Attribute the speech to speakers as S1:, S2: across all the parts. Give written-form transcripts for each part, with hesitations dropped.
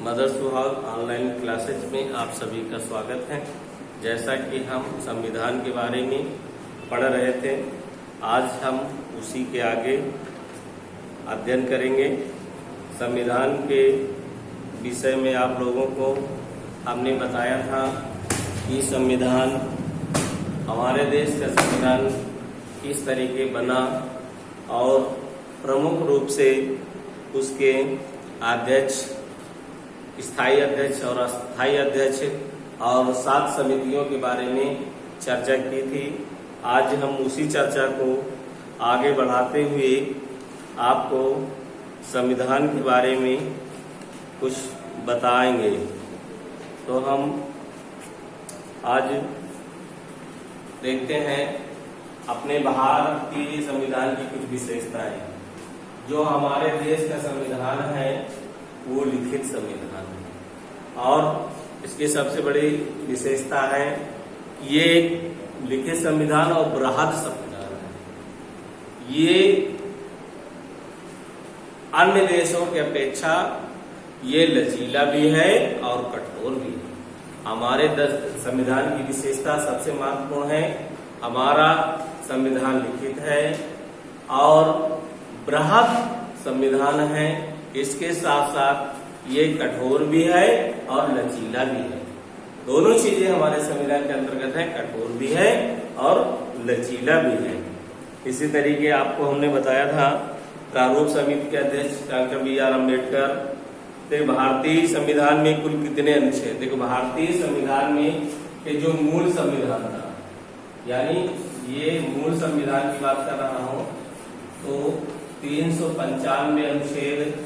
S1: Mother सुहाग online classes में आप सभी का स्वागत है। जैसा कि हम संविधान के बारे में पढ़ रहे थे, आज हम उसी के आगे अध्ययन करेंगे। संविधान के विषय में आप लोगों को हमने बताया था कि संविधान, हमारे देश का संविधान किस तरीके बना और प्रमुख रूप से उसके अध्यक्ष, स्थायी अध्यक्ष और अस्थायी अध्यक्ष और 7 समितियों के बारे में चर्चा की थी। आज हम उसी चर्चा को आगे बढ़ाते हुए आपको संविधान के बारे में कुछ बताएंगे। तो हम आज देखते हैं अपने भारतीय संविधान की कुछ विशेषताएं। जो हमारे देश का संविधान है वो लिखित संविधान है और इसकी सबसे बड़ी विशेषता है ये एक लिखित संविधान और बृहद संविधान है। ये अन्य देशों की अपेक्षा ये लचीला भी है और कठोर भी है। हमारे संविधान की विशेषता सबसे महत्वपूर्ण है, हमारा संविधान लिखित है और बृहद संविधान है। इसके साथ साथ ये कठोर भी है और लचीला भी है। दोनों चीजें हमारे संविधान के अंतर्गत है, कठोर भी है और लचीला भी है। इसी तरीके आपको हमने बताया था प्रारूप समिति के अध्यक्ष डॉक्टर BR अम्बेडकर। देखो भारतीय संविधान में कुल कितने अनुच्छेद, देखो भारतीय संविधान में के जो मूल संविधान था, यानी ये मूल संविधान की बात कर रहा हूं, तो 395 अनुच्छेद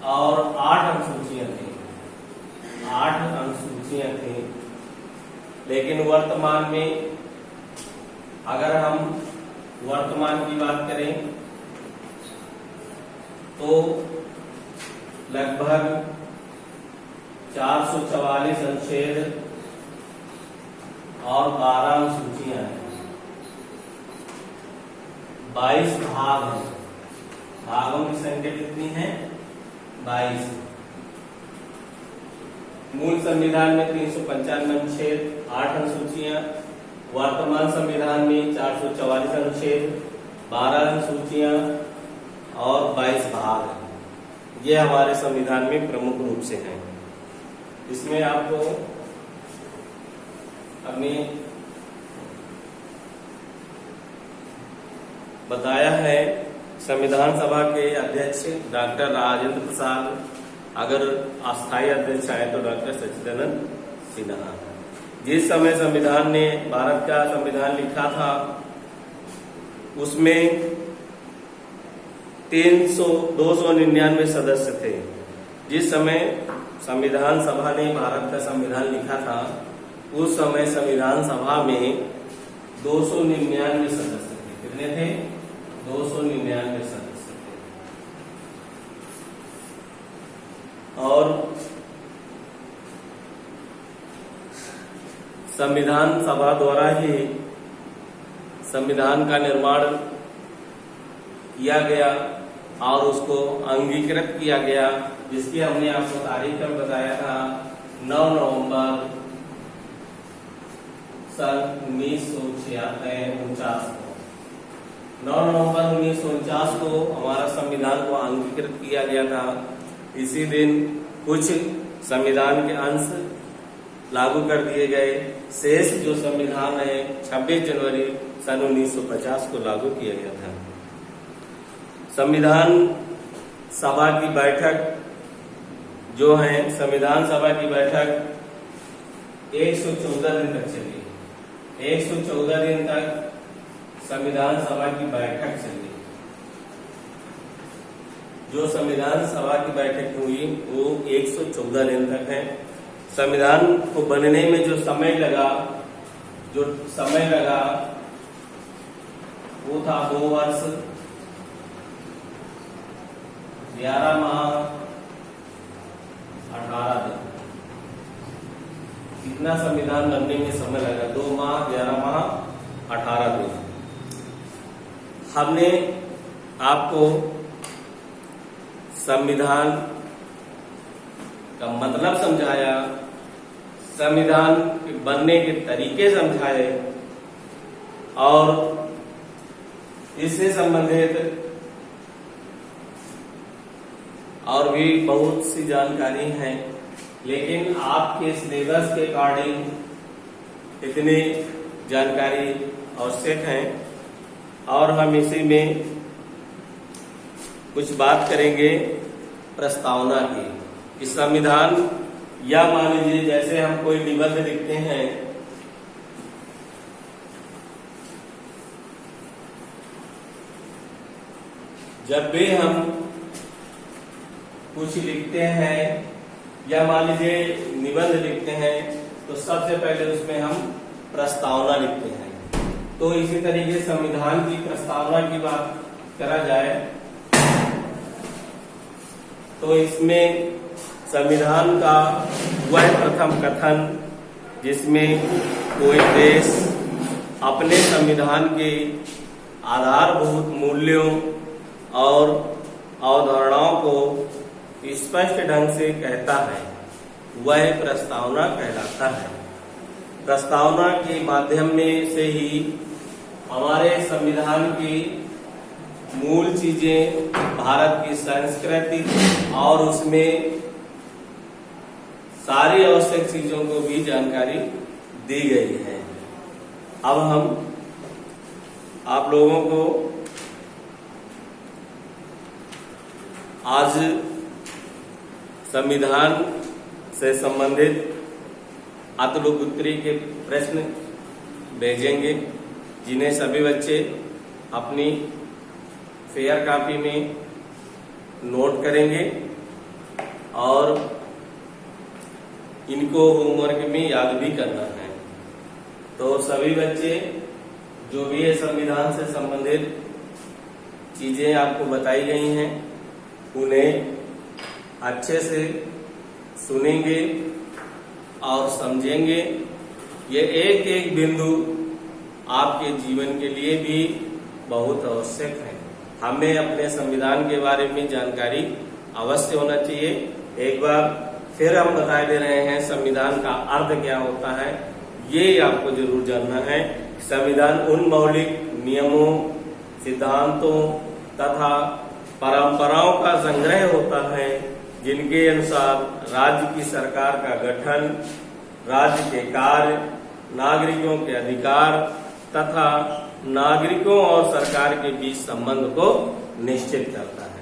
S1: और 8 अनुसूचियां थी, 8 अनुसूचियां थी। लेकिन वर्तमान में अगर हम वर्तमान की बात करें तो लगभग 444 अनुच्छेद और 12 अनुसूचियां हैं, 22 भाग हैं। भागों की संख्या कितनी है? 22। मूल संविधान में 395 अनुच्छेद, 8 अनुसूचियां। वर्तमान संविधान में 444 अनुच्छेद, 12 अनुसूचियां और 22 भाग हैं। ये हमारे संविधान में प्रमुख रूप से हैं। इसमें आपको अपनी बताया है संविधान सभा के अध्यक्ष डॉक्टर राजेंद्र प्रसाद, अगर अस्थायी अध्यक्ष आए तो डॉक्टर सच्चिदानंद सिन्हा। जिस समय संविधान ने भारत का संविधान लिखा था उसमें 299 सदस्य थे। जिस समय संविधान सभा ने भारत का संविधान लिखा था उस समय संविधान सभा में 299 सदस्य थे। कितने थे? 299 सदस्य थे। और संविधान सभा द्वारा ही संविधान का निर्माण किया गया और उसको अंगीकृत किया गया, जिसकी हमने आपको तारीख कल बताया था 9 नवंबर सन 1949 को। 9 नवंबर 1949 को हमारा संविधान को अंगीकृत किया गया था। इसी दिन कुछ संविधान के अंश लागू कर दिए गए। शेष जो संविधान है 26 जनवरी सन 1950 को लागू किया गया था। संविधान सभा की बैठक जो है, संविधान सभा की बैठक 114 दिन तक चली। 114 दिन तक संविधान सभा की बैठक चली। जो संविधान सभा की बैठक हुई वो 114 दिन तक है। संविधान को बनने में जो समय लगा वो था 2 वर्ष 11 माह 18 दिन। कितना संविधान बनने में समय लगा? 2 माह 11 माह 18 दिन। हमने आपको संविधान का मतलब समझाया, संविधान के बनने के तरीके समझाए और इससे संबंधित और भी बहुत सी जानकारी है, लेकिन आपके सिलेबस के अकॉर्डिंग इतनी जानकारी आवश्यक है। और हम इसी में कुछ बात करेंगे प्रस्तावना की कि संविधान, या मान लीजिए जैसे हम कोई निबंध लिखते हैं, जब भी हम कुछ लिखते हैं या मान लीजिए निबंध लिखते हैं तो सबसे पहले उसमें हम प्रस्तावना लिखते हैं। तो इसी तरीके संविधान की प्रस्तावना की बात करा जाए तो इसमें संविधान का वह प्रथम कथन जिसमें कोई देश अपने संविधान के आधारभूत मूल्यों और अवधारणाओं को स्पष्ट ढंग से कहता है, वह प्रस्तावना कहलाता है। प्रस्तावना के माध्यम में से ही हमारे संविधान की मूल चीजें, भारत की संस्कृति और उसमें सारी आवश्यक चीजों को भी जानकारी दी गई है। अब हम आप लोगों को आज संविधान से संबंधित अतुलोत्तरी के प्रश्न भेजेंगे, जिन्हें सभी बच्चे अपनी फेयर कॉपी में नोट करेंगे और इनको होमवर्क में याद भी करना है। तो सभी बच्चे जो भी है संविधान से संबंधित चीजें आपको बताई गई हैं उन्हें अच्छे से सुनेंगे और समझेंगे। ये एक एक बिंदु आपके जीवन के लिए भी बहुत आवश्यक है। हमें अपने संविधान के बारे में जानकारी अवश्य होना चाहिए। एक बार फिर हम बता दे रहे हैं संविधान का अर्थ क्या होता है, ये आपको जरूर जानना है। संविधान उन मौलिक नियमों, सिद्धांतों तथा परंपराओं का संग्रह होता है जिनके अनुसार राज्य की सरकार का गठन, राज्य के कार्य, नागरिकों के अधिकार तथा नागरिकों और सरकार के बीच संबंध को निश्चित करता है।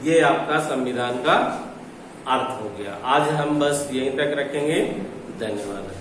S1: ये आपका संविधान का अर्थ हो गया। आज हम बस यहीं तक रखेंगे। धन्यवाद।